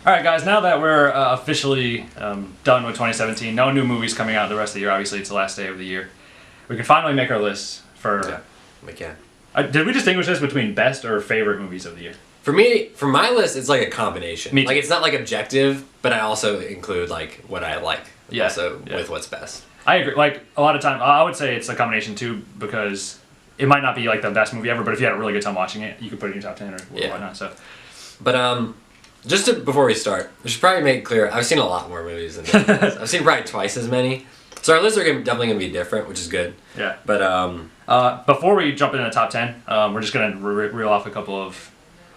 All right, guys. Now that we're officially done with 2017, no new movies coming out the rest of the year. Obviously, it's the last day of the year. We can finally make our list for. Yeah, we can. Did we distinguish this between best or favorite movies of the year? For me, for my list, it's like a combination. Me too. Like it's not like objective, but I also include like what I like. Yeah. Also yeah. with what's best. I agree. Like a lot of time, I would say it's a combination too, because it might not be like the best movie ever, but if you had a really good time watching it, you could put it in your top 10 or whatnot. So, but just before we start, we should probably make clear I've seen a lot more movies than this. I've seen probably twice as many. So our lists are definitely gonna be different, which is good. Yeah. But before we jump into the top 10, we're just gonna reel off a couple of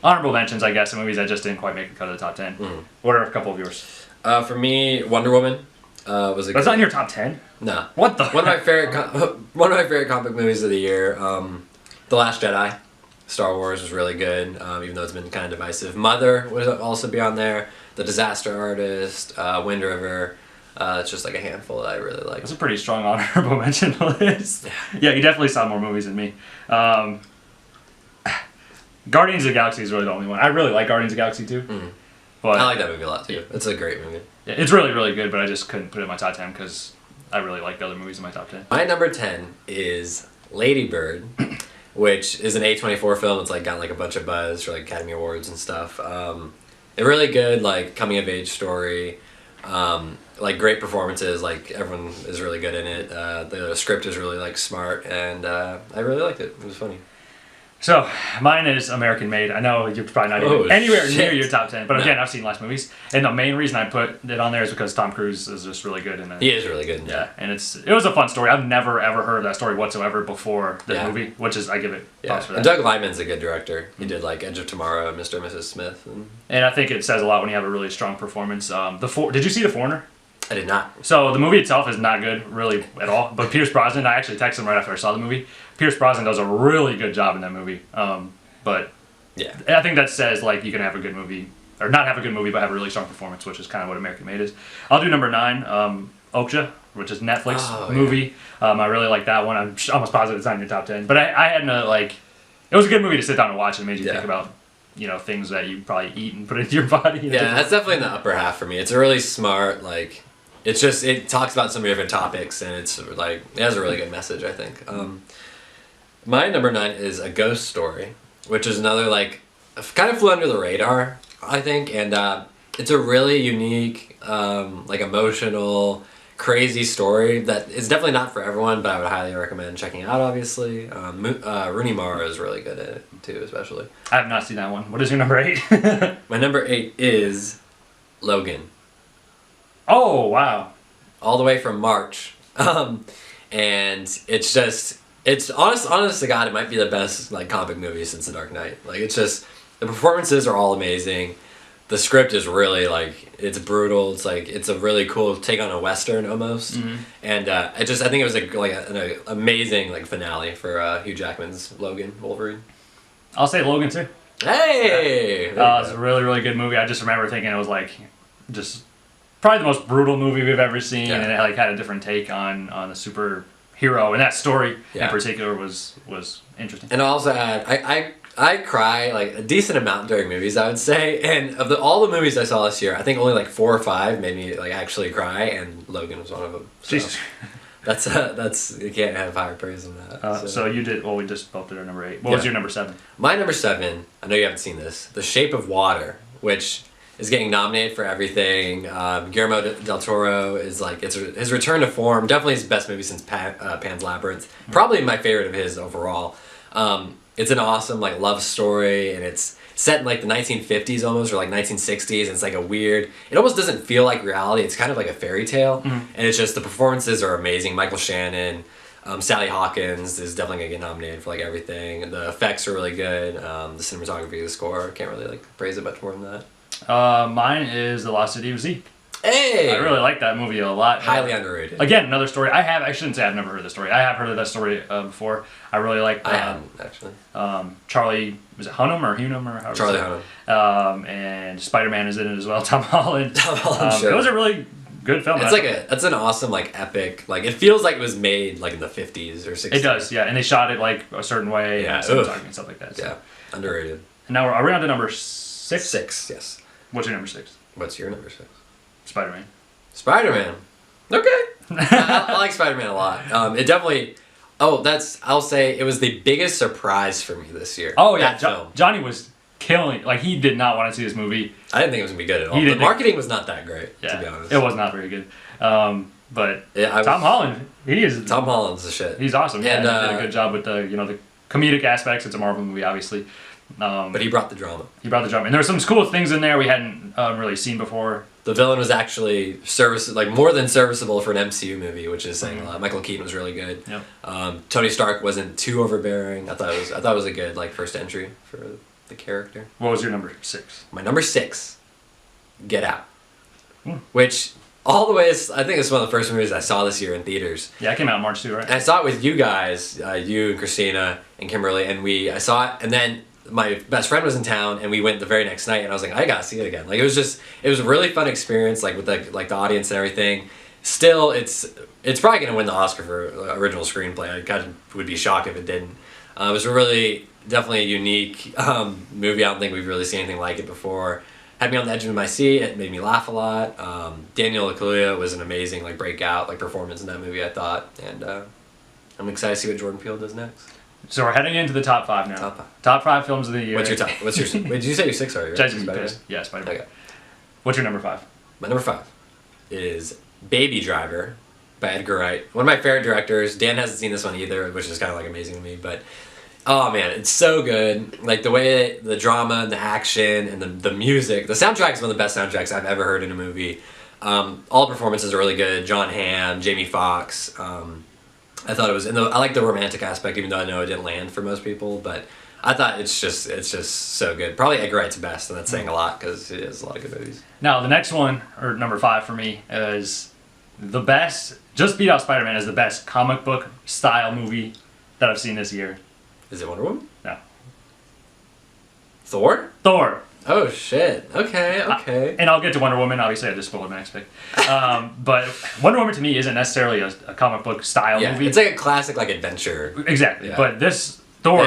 honorable mentions, I guess, of movies that just didn't quite make the cut of the top 10. Mm-hmm. What are a couple of yours? For me, Wonder Woman was a. That's not in your top 10. No. What the? One of my favorite comic movies of the year, The Last Jedi. Star Wars was really good, even though it's been kind of divisive. Mother would also be on there. The Disaster Artist, Wind River. It's just like a handful that I really like. That's a pretty strong honorable mention list. Yeah, you definitely saw more movies than me. Guardians of the Galaxy is really the only one. I really like Guardians of the Galaxy too. Mm-hmm. But I like that movie a lot too. It's a great movie. Yeah, it's really, really good, but I just couldn't put it in my top 10 because I really like the other movies in my top 10. My number 10 is Lady Bird, which is an A24 film. It's like got like a bunch of buzz for like Academy Awards and stuff. A really good like coming of age story. Like great performances. Like everyone is really good in it. The script is really like smart, and I really liked it. It was funny. So, mine is American Made. I know you're probably not even anywhere near your top 10, but again, I've seen less movies. And the main reason I put it on there is because Tom Cruise is just really good in it. He is really good. Yeah, and it was a fun story. I've never, ever heard of that story whatsoever before the movie, which is, I give it props for that. And Doug Liman's a good director. He did like Edge of Tomorrow and Mr. and Mrs. Smith. And I think it says a lot when you have a really strong performance. Did you see The Foreigner? I did not. So the movie itself is not good, really, at all. But Pierce Brosnan, I actually texted him right after I saw the movie. Pierce Brosnan does a really good job in that movie. But yeah, I think that says like you can have a good movie, or not have a good movie, but have a really strong performance, which is kind of what American Made is. I'll do number 9, Okja, which is a Netflix movie. Yeah. I really like that one. I'm almost positive it's not in your top 10. But I had no, like, it was a good movie to sit down and watch. It made you think about, things that you probably eat and put into your body. Yeah, that's definitely in the upper half for me. It's a really smart, like, it talks about so many different topics, and it's like, it has a really good message, I think. My number 9 is A Ghost Story, which is another, like, kind of flew under the radar, I think, and it's a really unique, like, emotional, crazy story that is definitely not for everyone, but I would highly recommend checking out, obviously. Rooney Mara is really good at it, too, especially. I have not seen that one. What is your number 8? My number 8 is Logan. Oh, wow. All the way from March. And it's just... It's honest to God, it might be the best like comic movie since The Dark Knight. Like it's just the performances are all amazing. The script is really like it's brutal. It's like it's a really cool take on a western almost. Mm-hmm. And I think it was an amazing like finale for Hugh Jackman's Logan Wolverine. I'll say Logan too. Hey, it's a really, really good movie. I just remember thinking it was like just probably the most brutal movie we've ever seen, and it like had a different take on the superhero, and that story in particular was interesting. And also I cry like a decent amount during movies, I would say, and of all the movies I saw this year, I think only like 4 or 5 made me like actually cry, and Logan was one of them. So Jesus. That's you can't have higher praise than that. So you did we just both did our number 8. What was your number 7? My number 7, I know you haven't seen this, The Shape of Water, which is getting nominated for everything. Guillermo del Toro is like his return to form. Definitely his best movie since Pan's Labyrinth. Probably my favorite of his overall. It's an awesome like love story, and it's set in like the 1950s almost, or like 1960s. And it's like a weird. It almost doesn't feel like reality. It's kind of like a fairy tale, and it's just the performances are amazing. Michael Shannon. Sally Hawkins is definitely gonna get nominated for like everything. The effects are really good. The cinematography, the score, can't really like praise it much more than that. Mine is The Lost City of Z. Hey! I really like that movie a lot. Highly underrated. Again, another story. I shouldn't say I've never heard the story. I have heard of that story before. I really like I haven't, actually. Charlie, was it Hunnam or Hunnam or however? Charlie Hunnam. And Spider-Man is in it as well. Tom Holland. Sure. It was a really good film. It's an awesome like epic, like it feels like it was made like in the 50s or 60s. It does, yeah. And they shot it like a certain way and cinematography and stuff like that. So. Yeah, underrated. And now are we on to number 6? 6, yes. What's your number 6? What's your number 6? Spider-Man. Spider-Man. Okay. I like Spider-Man a lot. It definitely... Oh, I'll say it was the biggest surprise for me this year. Oh, yeah. Film. Johnny was killing... Like, he did not want to see this movie. I didn't think it was going to be good at all. The marketing was not that great, to be honest. It was not very good. But yeah, Tom Holland, Tom Holland's the shit. He's awesome. Yeah, and he did a good job with the comedic aspects. It's a Marvel movie, obviously. But he brought the drama. And there were some cool things in there we hadn't really seen before. The villain was actually more than serviceable for an MCU movie, which is saying a lot. Michael Keaton was really good. Yep. Tony Stark wasn't too overbearing. I thought it was a good first entry for the character. What was your number 6? My number 6, Get Out, which all the way I think it's one of the first movies I saw this year in theaters. Yeah, it came out in March too, right? And I saw it with you guys, you and Christina and Kimberly, and I saw it, and then my best friend was in town, and we went the very next night, and I was like, I gotta see it again. Like, it was a really fun experience, like with the audience and everything. Still, it's probably gonna win the Oscar for original screenplay. I kind of would be shocked if it didn't. It was definitely a unique movie. I don't think we've really seen anything like it before. Had me on the edge of my seat. It made me laugh a lot. Daniel Kaluuya was an amazing breakout performance in that movie, I thought, and I'm excited to see what Jordan Peele does next. So we're heading into the top 5 now. Top 5 films of the year. What's your top? Wait, did you say your 6 already? Right? Spider-Man. Yeah, Spider-Man. Okay. What's your number 5? My number 5 is Baby Driver by Edgar Wright. One of my favorite directors. Dan hasn't seen this one either, which is kind of amazing to me, but oh man, it's so good. Like the way the drama and the action and the music. The soundtrack is one of the best soundtracks I've ever heard in a movie. All the performances are really good. John Hamm, Jamie Foxx. I thought it was, I like the romantic aspect, even though I know it didn't land for most people, but I thought it's just so good. Probably Edgar Wright's best, and that's saying a lot because he has a lot of good movies. Now, the next one, or number 5 for me, is the best, just beat out Spider-Man as the best comic book style movie that I've seen this year. Is it Wonder Woman? No. Thor? Thor. Oh shit. Okay. And I'll get to Wonder Woman. Obviously, I just spoiled my next pick. But Wonder Woman to me isn't necessarily a comic book style movie. It's like a classic adventure. Exactly. Yeah. But this Thor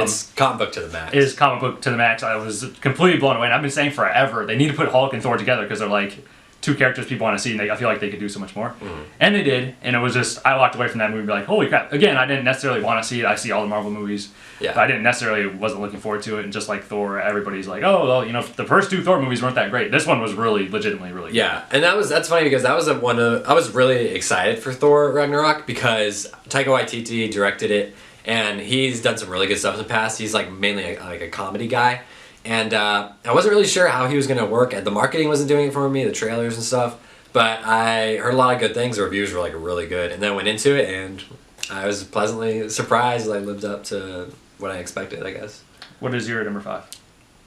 it's comic book to the max. Is comic book to the max. I was completely blown away. And I've been saying forever they need to put Hulk and Thor together because they're like two characters people want to see, and I feel like they could do so much more. Mm-hmm. And they did, and it was just, I walked away from that movie and be like, holy crap. Again, I didn't necessarily want to see it. I see all the Marvel movies. Yeah. But I wasn't looking forward to it. And just like Thor, everybody's like, oh, well, the first 2 Thor movies weren't that great. This one was legitimately really good. Yeah, and that's funny because that was I was really excited for Thor Ragnarok because Taika Waititi directed it, and he's done some really good stuff in the past. He's mainly a comedy guy. And I wasn't really sure how he was going to work. The marketing wasn't doing it for me, the trailers and stuff. But I heard a lot of good things. The reviews were really good. And then went into it, and I was pleasantly surprised. I lived up to what I expected, I guess. What is your number 5?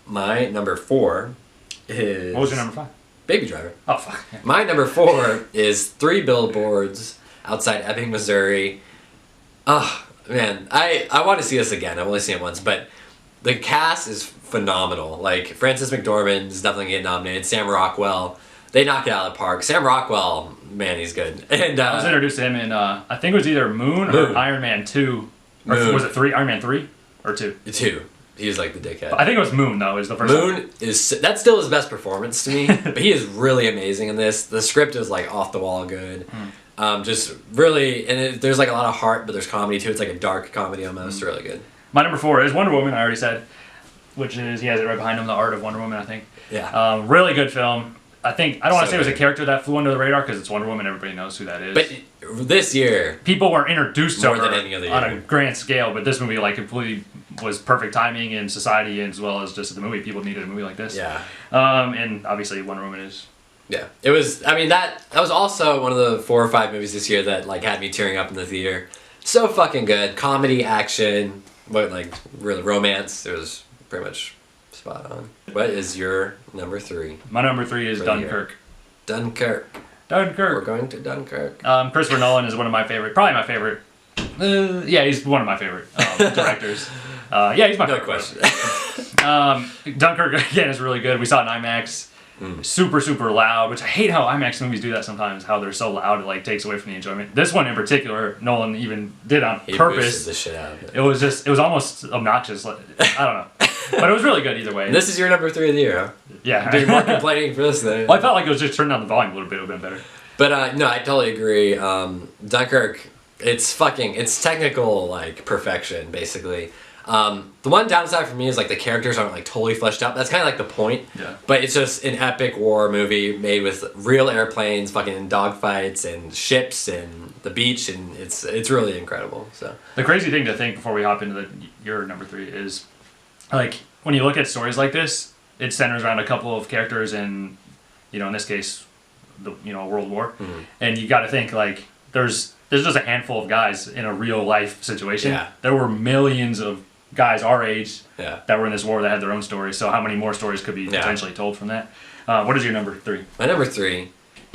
My number 4 is... What was your number 5? Baby Driver. Oh, fuck. Yeah. My number 4 is 3 Billboards outside Ebbing, Missouri. Oh, man. I want to see this again. I've only seen it once, but the cast is phenomenal. Frances McDormand is definitely getting nominated. Sam Rockwell, they knock it out of the park. Sam Rockwell, man, he's good. And I was introduced to him in I think it was either Moon or Iron Man 2. Or was it 3? Iron Man 3 or 2? 2. He was the dickhead. But I think it was Moon though. Is the first Moon that's still his best performance to me. But he is really amazing in this. The script is off the wall good. Just really, and there's a lot of heart, but there's comedy too. It's a dark comedy almost. Really good. My number 4 is Wonder Woman. I already said. Which is, he has it right behind him, The Art of Wonder Woman, I think. Yeah. Really good film. I don't want to say it was a character that flew under the radar because it's Wonder Woman. Everybody knows who that is. But this year, people were introduced to her than any other year on a grand scale. But this movie, completely was perfect timing in society as well as just the movie. People needed a movie like this. Yeah. And obviously Wonder Woman is. Yeah. It was. I mean that was also one of the 4 or 5 movies this year that had me tearing up in the theater. So fucking good. Comedy, action, really romance. It was pretty much spot on. What is your number 3? My number 3 is Dunkirk. Dunkirk. We're going to Dunkirk. Christopher Nolan is one of my favorite, probably my favorite. Yeah, he's one of my favorite directors. Yeah, he's my favorite. No question. Dunkirk again is really good. We saw it in IMAX. super, super loud, which I hate how IMAX movies do that sometimes, how they're so loud it like takes away from the enjoyment. This one in particular, Nolan even did on purpose. The shit out of it. It was almost obnoxious. Like, I don't know. But it was really good either way. This is your number 3 of the year, huh? Yeah. Doing more complaining for this thing. Well, I felt like it was just turning down the volume a little bit, it would have been better. But no, I totally agree. Dunkirk, it's technical like perfection, basically. The one downside for me is like the characters aren't like totally fleshed out. That's kind of like the point. Yeah. But it's just an epic war movie made with real airplanes, fucking dogfights and ships and the beach, and it's really incredible. So the crazy thing to think before we hop into your number 3 is, like, when you look at stories like this, it centers around a couple of characters in, in this case, World War, and you got to think like there's just a handful of guys in a real life situation. Yeah. There were millions of guys our age yeah. that were in this war that had their own stories. So how many more stories could be potentially told from that? What is your number 3? My number 3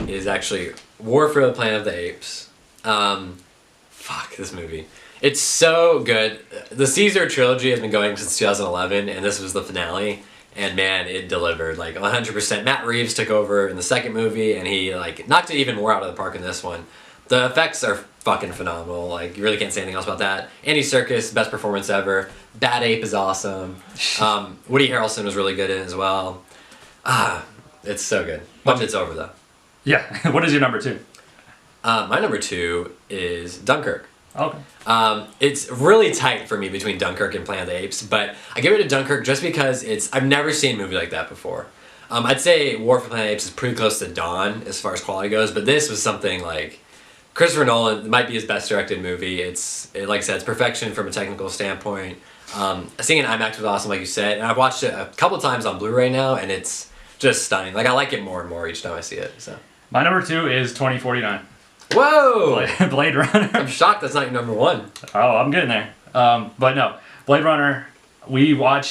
is actually War for the Planet of the Apes. Fuck this movie. It's so good. The Caesar trilogy has been going since 2011, and this was the finale. And man, it delivered like 100%. Matt Reeves took over in the second movie, and he like knocked it even more out of the park in this one. The effects are fucking phenomenal. Like, you really can't say anything else about that. Andy Serkis, best performance ever. Bad Ape is awesome. Woody Harrelson was really good in it as well. It's so good. Once it's over, though. Yeah. What is your number 2? My number 2 is Dunkirk. Okay. It's really tight for me between Dunkirk and Planet of the Apes, but I give it to Dunkirk just because I've never seen a movie like that before. I'd say War for Planet of the Apes is pretty close to Dawn as far as quality goes, but this was something like Christopher Nolan might be his best directed movie. Like I said, it's perfection from a technical standpoint. Seeing it in IMAX was awesome, like you said, and I've watched it a couple of times on Blu-ray now, and it's just stunning. Like, I like it more and more each time I see it. So my number 2 is 2049. Whoa! Blade Runner. I'm shocked that's not your number 1. Oh, I'm getting there. But no, Blade Runner. I've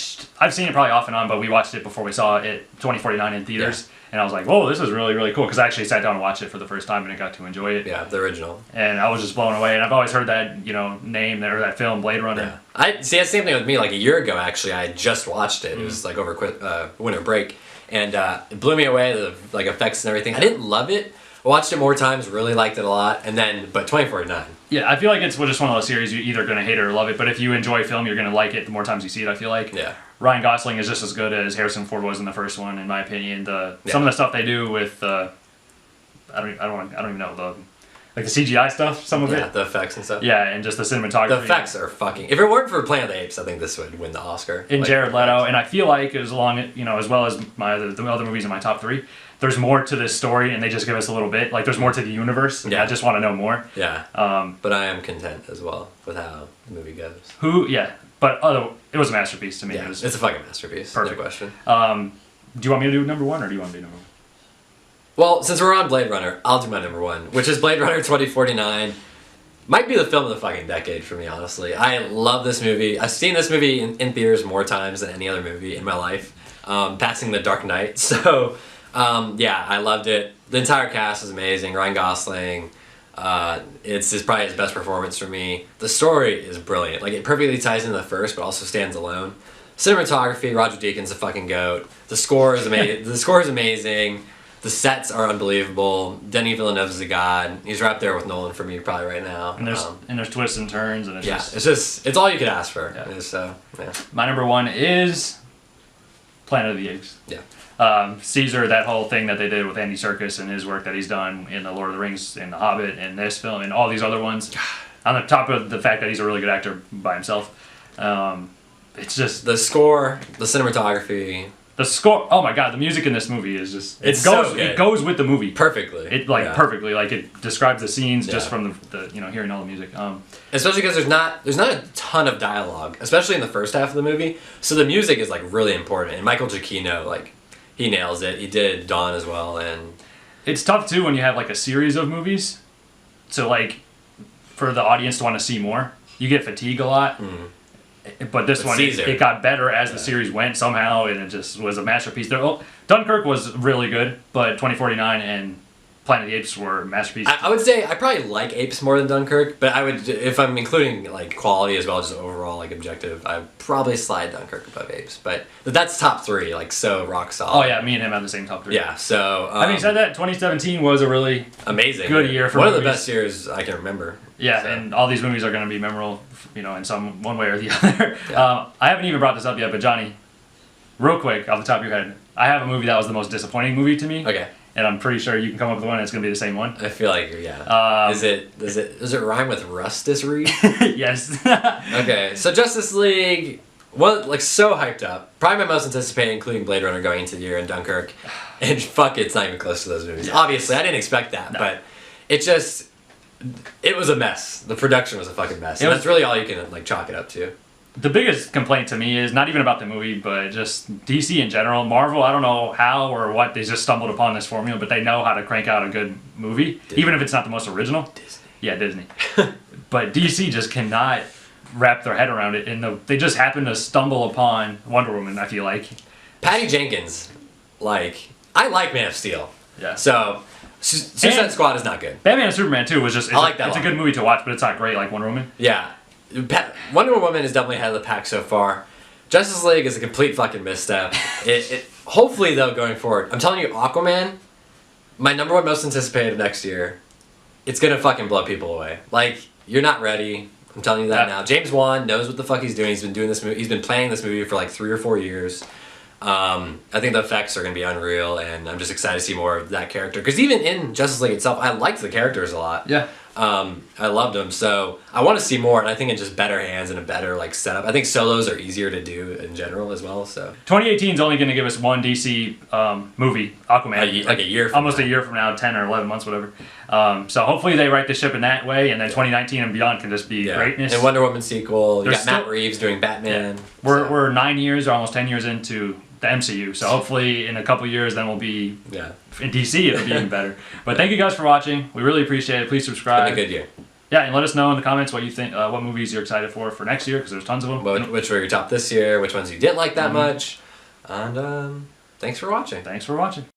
seen it probably off and on, but we watched it before we saw it 2049 in theaters. Yeah. And I was like, whoa, this is really, really cool. Because I actually sat down and watched it for the first time and I got to enjoy it. Yeah, the original. And I was just blown away. And I've always heard that, name or that film, Blade Runner. Yeah. See, that's the same thing with me. Like a year ago, actually, I just watched it. It was like over winter break. And it blew me away, the like effects and everything. I didn't love it. I watched it more times, really liked it a lot. But 2049. Yeah, I feel like it's just one of those series you're either going to hate it or love it. But if you enjoy film, you're going to like it the more times you see it, I feel like. Yeah. Ryan Gosling is just as good as Harrison Ford was in the first one, in my opinion. Some of the stuff they do with I don't even know the CGI stuff. Some of it. Yeah, the effects and stuff. Yeah, and just the cinematography. The effects are fucking. If it weren't for Planet of the Apes, I think this would win the Oscar. And Jared Leto, and I feel like as well as the other movies in my top 3, there's more to this story, and they just give us a little bit. Like, there's more to the universe. Yeah. I just want to know more. Yeah. But I am content as well with how the movie goes. But it was a masterpiece to me. Yeah, it's a fucking masterpiece. Perfect. No question. Do you want me to do number 1, or do you want to do number 1? Well, since we're on Blade Runner, I'll do my number 1, which is Blade Runner 2049. Might be the film of the fucking decade for me, honestly. I love this movie. I've seen this movie in theaters more times than any other movie in my life, passing The Dark Knight. So, yeah, I loved it. The entire cast is amazing. Ryan Gosling. It's probably his best performance for me. The story is brilliant. Like, it perfectly ties into the first, but also stands alone. Cinematography, Roger Deakins a fucking goat. The score is amazing. The score is amazing. The sets are unbelievable. Denis Villeneuve is a god. He's right up there with Nolan for me probably right now. And there's twists and turns, and it's all you could ask for. Yeah. My number 1 is Planet of the Apes. Yeah. Caesar, that whole thing that they did with Andy Serkis and his work that he's done in The Lord of the Rings and The Hobbit and this film and all these other ones, on the top of the fact that he's a really good actor by himself. It's just the score, the cinematography. The score, oh my god, the music in this movie is just it goes with the movie perfectly. Perfectly, like it describes the scenes just from the hearing all the music. Especially because there's not a ton of dialogue, especially in the first half of the movie. So the music is like really important, and Michael Giacchino, like, he nails it. He did Dawn as well, and it's tough too when you have like a series of movies. So like, for the audience to want to see more, you get fatigue a lot. But this one, it got better as the series went somehow, and it just was a masterpiece. Dunkirk was really good, but 2049 and Planet of the Apes were masterpieces. I would say I probably like Apes more than Dunkirk, but I would, if I'm including like quality as well as just overall like objective, I'd probably slide Dunkirk above Apes. But that's top 3, like so rock solid. Oh yeah, me and him have the same top 3. Yeah, so having said that, 2017 was a really amazing, good year for one movies. of the best years I can remember. Yeah, so. And all these movies are going to be memorable, you know, in some one way or the other. Yeah. I haven't even brought this up yet, but Johnny, real quick, off the top of your head, I have a movie that was the most disappointing movie to me. Okay. And I'm pretty sure you can come up with one and it's going to be the same one. I feel like, yeah. Does it rhyme with Rustus Reed? Yes. Okay, so Justice League, well, like so hyped up. Probably my most anticipated, including Blade Runner going into the year and Dunkirk. And fuck, it's not even close to those movies. Yeah. Obviously, I didn't expect that, but it was a mess. The production was a fucking mess. And that's really all you can like chalk it up to. The biggest complaint to me is not even about the movie, but just DC in general. Marvel, I don't know how or what, they just stumbled upon this formula, but they know how to crank out a good movie, Disney. Even if it's not the most original. Disney. Yeah, Disney. But DC just cannot wrap their head around it, and they just happen to stumble upon Wonder Woman, I feel like. Patty Jenkins, like, I like Man of Steel. Yeah. So, Suicide Squad is not good. Batman and Superman 2 was just, I like that it's a good movie to watch, but it's not great like Wonder Woman. Yeah. Wonder Woman is definitely ahead of the pack so far. Justice League is a complete fucking misstep. Hopefully, though, going forward, I'm telling you, Aquaman, my number 1 most anticipated of next year, it's gonna fucking blow people away. Like, you're not ready. I'm telling you that now. James Wan knows what the fuck he's doing. He's been doing this movie. He's been planning this movie for like 3 or 4 years. I think the effects are gonna be unreal, and I'm just excited to see more of that character. Because even in Justice League itself, I liked the characters a lot. Yeah. I loved them, so I want to see more, and I think in just better hands and a better like setup. I think solos are easier to do in general as well. So 2018 is only going to give us one DC movie, Aquaman, like a year, almost a year from now, 10 or 11 months, whatever. So hopefully they right the ship in that way, and then 2019 and beyond can just be greatness. And Wonder Woman sequel. You got Matt Reeves doing Batman. Yeah. We're 9 years or almost 10 years into the MCU, so hopefully in a couple years then we'll be in DC, it'll be even better. But thank you guys for watching. We really appreciate it. Please subscribe. It's been a good year. Yeah, and let us know in the comments what you think, what movies you're excited for next year, because there's tons of them. Which were your top this year? Which ones you didn't like that much? And thanks for watching. Thanks for watching.